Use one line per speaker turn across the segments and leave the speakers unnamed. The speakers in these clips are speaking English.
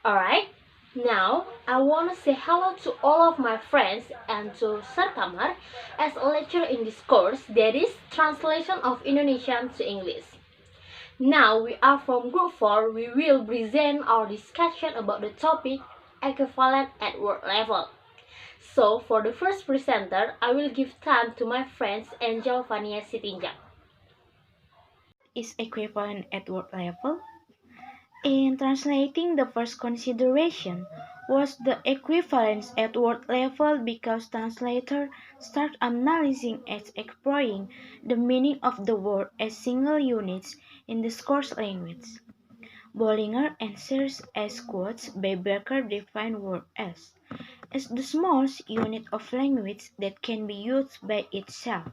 Alright, now I want to say hello to all of my friends and to Sir Kamar as a lecturer in this course that is Translation of Indonesian to English. Now we are from Group 4, we will present our discussion about the topic equivalent at word level. So for the first presenter, I will give time to my friends Enjel, Vania, Sitinjak.
Is equivalent at word level. In translating, the first consideration was the equivalence at word level because translators start analyzing and exploring the meaning of the word as single units in the source language. Bollinger answers as quotes by Becker define word as the smallest unit of language that can be used by itself.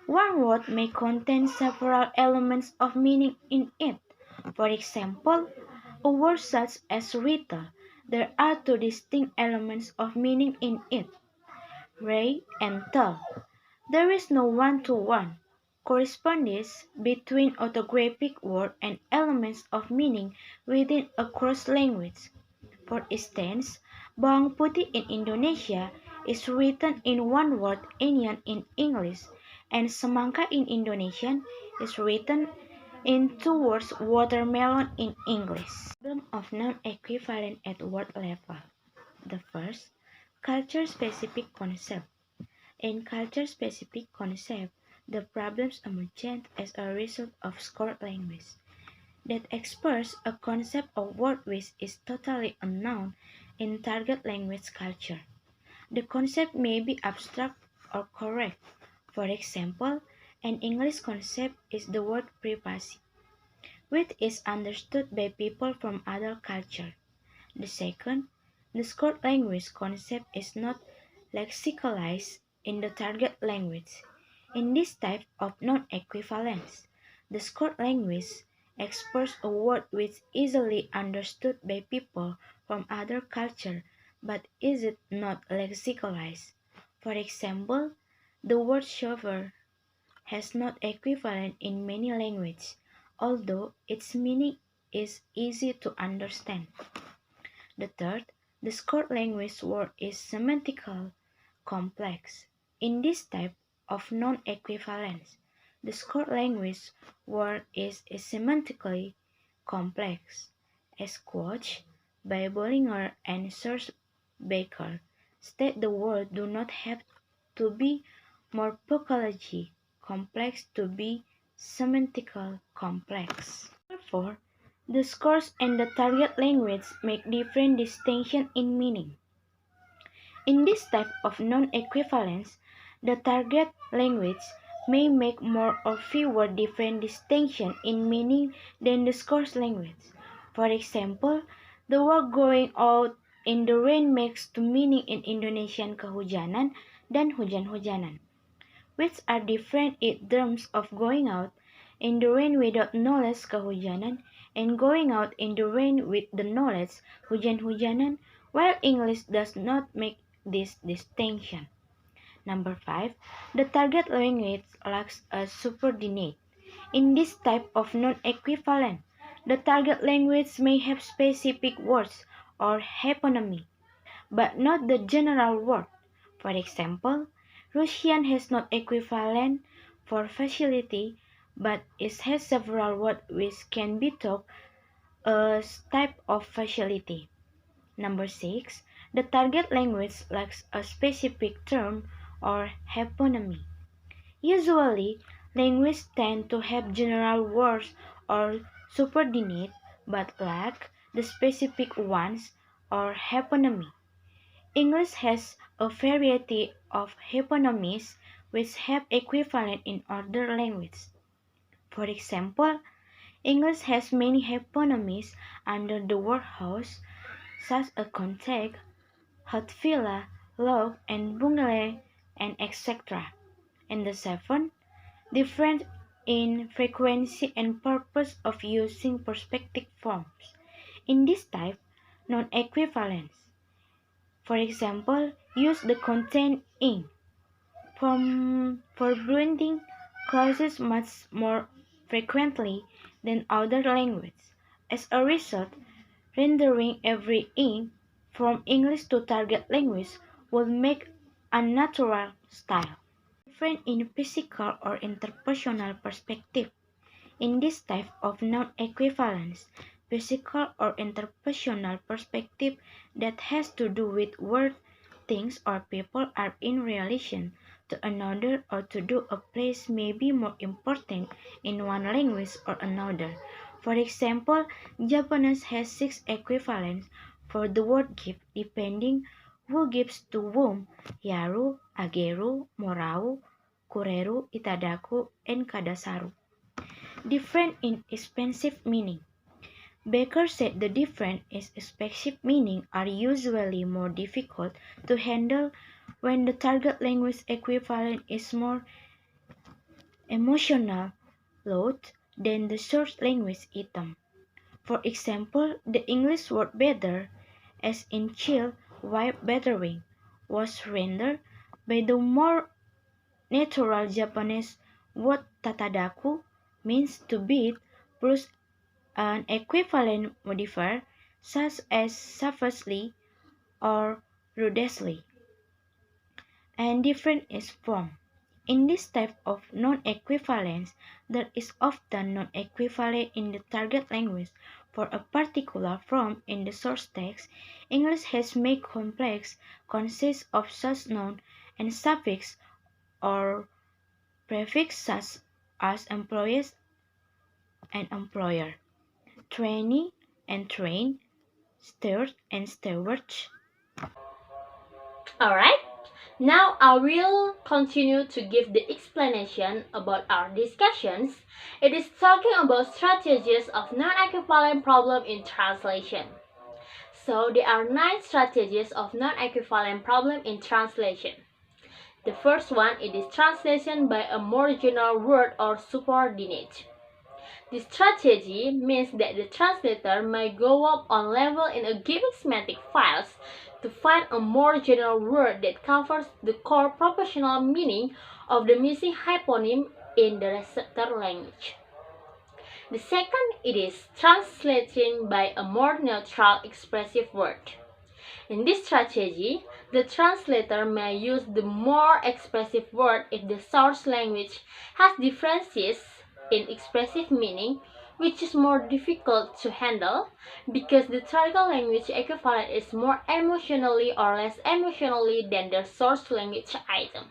One word may contain several elements of meaning in it. For example, a word such as "rita", there are two distinct elements of meaning in it, "ray" and "tell". There is no one-to-one correspondence between orthographic words and elements of meaning within a cross-language. For instance, bawang putih in Indonesia is written in one word onion in English, and semangka in Indonesian is written in two words watermelon in English. Problem of non-equivalent at word level. The first, culture-specific concept. In culture-specific concept, the problems emerged as a result of scored language that express a concept of word which is totally unknown in target language culture. The concept may be abstract or correct. For example, an English concept is the word privacy, which is understood by people from other cultures. The second, the scored language concept is not lexicalized in the target language. In this type of non-equivalence, the scored language expresses a word which is easily understood by people from other cultures but is it not lexicalized. For example, the word shower has not equivalent in many languages, although its meaning is easy to understand. The third, the scored language word is semantically complex. In this type of non-equivalence, the scored language word is semantically complex, as quotes by Bollinger and Sir Baker state the word do not have to be morphologically complex to be semantically complex. Therefore, the source and the target language make different distinctions in meaning. In this type of non-equivalence, the target language may make more or fewer different distinctions in meaning than the source language. For example, the word going out in the rain makes two meaning in Indonesian kehujanan dan hujan-hujanan, which are different in terms of going out in the rain without knowledge kehujanan and going out in the rain with the knowledge hujan-hujanan, while English does not make this distinction. Number 5. The target language lacks a subordinate. In this type of non-equivalent, the target language may have specific words or hyponymy, but not the general word. For example, Russian has no equivalent for facility, but it has several words which can be taught as type of facility. Number 6. The target language lacks a specific term or hyponymy. Usually, languages tend to have general words or subordinate but lack the specific ones or hyponymy. English has a variety of hyponymies which have equivalent in other languages. For example, English has many hyponymies under the word house, such as contact, hot villa, log, and bungalow, and etc. And the seventh, difference in frequency and purpose of using perspective forms. In this type, non-equivalence. For example, use the content in for blending clauses much more frequently than other languages. As a result, Rendering every ing from English to target language would make unnatural style. Different in physical or interpersonal perspective. In this type of non-equivalence, physical or interpersonal perspective that has to do with word, things, or people are in relation to another or to do a place may be more important in one language or another. For example, Japanese has 6 equivalents for the word gift depending who gives to whom: yaru, ageru, morau, kureru, itadaku, and kadasaru. Different in expensive meaning. Baker said the different in expressive meaning are usually more difficult to handle when the target language equivalent is more emotional load than the source language item. For example, the English word better, as in chill, while bettering, was rendered by the more natural Japanese word tatadaku, means to beat, plus an equivalent modifier such as savagely or rudely, and different is form. In this type of non-equivalence, there is often non-equivalent in the target language for a particular form in the source text. English has made complex consists of such noun and suffix or prefix such as employees and employer, trainee and train, steward and stewards.
Alright, now I will continue to give the explanation about our discussions. It is talking about strategies of non-equivalent problem in translation. So there are 9 strategies of non-equivalent problem in translation. The first one, it is translation by a more general word or subordinate. This strategy means that the translator may go up on level in a given semantic files to find a more general word that covers the core proportional meaning of the missing hyponym in the receptor language. The second, it is translating by a more neutral expressive word. In this strategy, the translator may use the more expressive word if the source language has differences in expressive meaning, which is more difficult to handle because the target language equivalent is more emotionally or less emotionally than the source language item.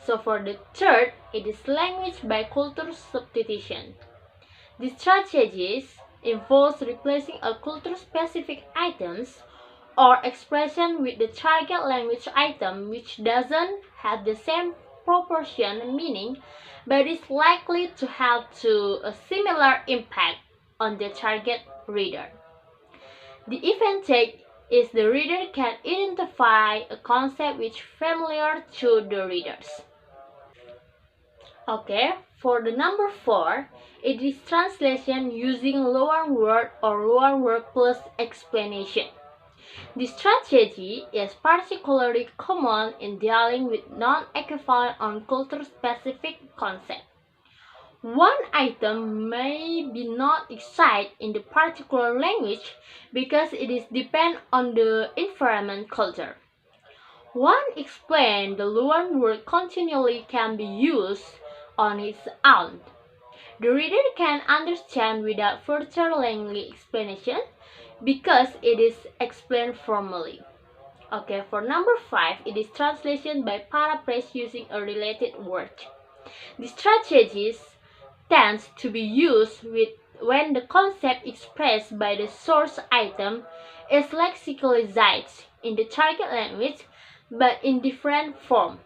So for the third, it is language by culture substitution. The strategies involves replacing a culture-specific items or expression with the target language item which doesn't have the same proportion meaning but is likely to have a similar impact on the target reader. The advantage is the reader can identify a concept which is familiar to the readers. Okay, for the number 4, it is translation using loan word or loan word plus explanation. This strategy is particularly common in dealing with non-equivalent on culture-specific concepts. One item may be not excited in the particular language because it is depend on the environment culture. One explain the loan word continually can be used on its own. The reader can understand without further lengthy explanation because it is explained formally. Okay, for number 5, it is translation by paraphrase using a related word. The strategies tends to be used when the concept expressed by the source item is lexicalized in the target language but in different form,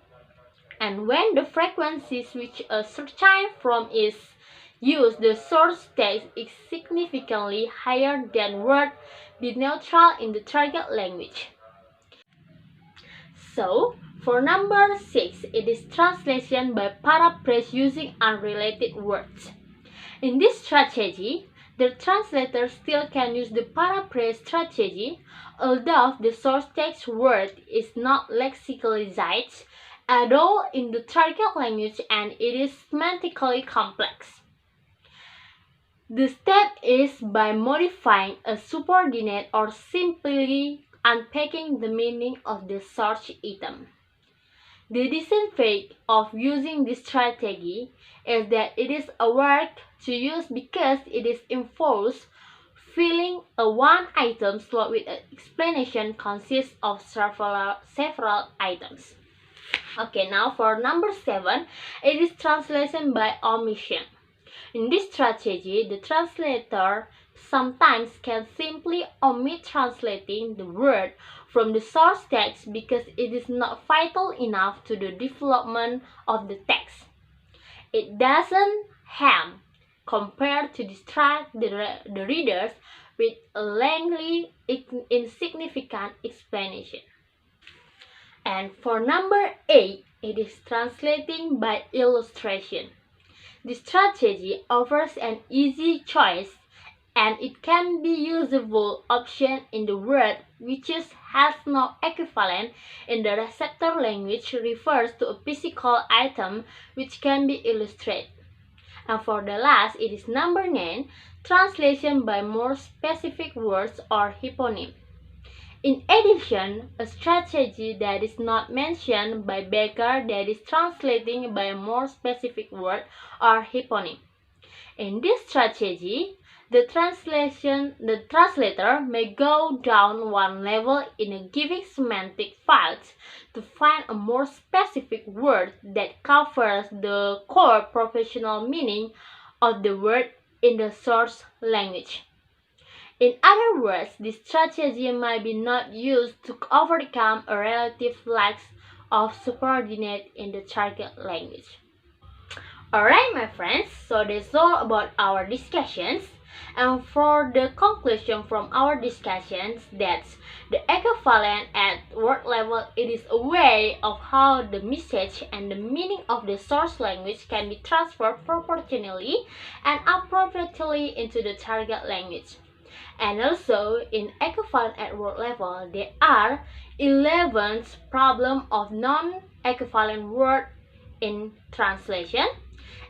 and when the frequencies which a certain form is used, the source text is significantly higher than word be neutral in the target language. So, for number 6, it is translation by paraphrase using unrelated words. In this strategy, the translator still can use the paraphrase strategy, although the source text word is not lexicalized at all in the target language and it is semantically complex. The step is by modifying a subordinate or simply unpacking the meaning of the search item. The disadvantage of using this strategy is that it is a work to use because it is involves filling a one item slot with an explanation consists of several items. Okay, now for number 7, it is translation by omission. In this strategy, the translator sometimes can simply omit translating the word from the source text because it is not vital enough to the development of the text. It doesn't harm compared to distract the readers with a lengthy, insignificant explanation. And for number 8, it is translating by illustration. The strategy offers an easy choice and it can be usable option in the word which has no equivalent in the receptor language refers to a physical item which can be illustrated. And for the last, it is number 9, translation by more specific words or hyponym. In addition, a strategy that is not mentioned by Becker that is translating by a more specific word or hyponym. In this strategy, the translator may go down one level in a given semantic files to find a more specific word that covers the core professional meaning of the word in the source language. In other words, this strategy might be not used to overcome a relative lack of subordinate in the target language. Alright, my friends, so that's all about our discussions. And for the conclusion from our discussions, that's the equivalent at word level. It is a way of how the message and the meaning of the source language can be transferred proportionally and appropriately into the target language. And also, in equivalent at word level, there are 11 problems of non-equivalent word in translation.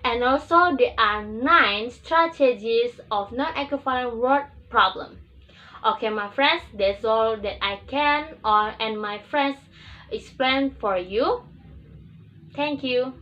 And also, there are 9 strategies of non-equivalent word problem. Okay, my friends, that's all that I can and my friends explain for you. Thank you.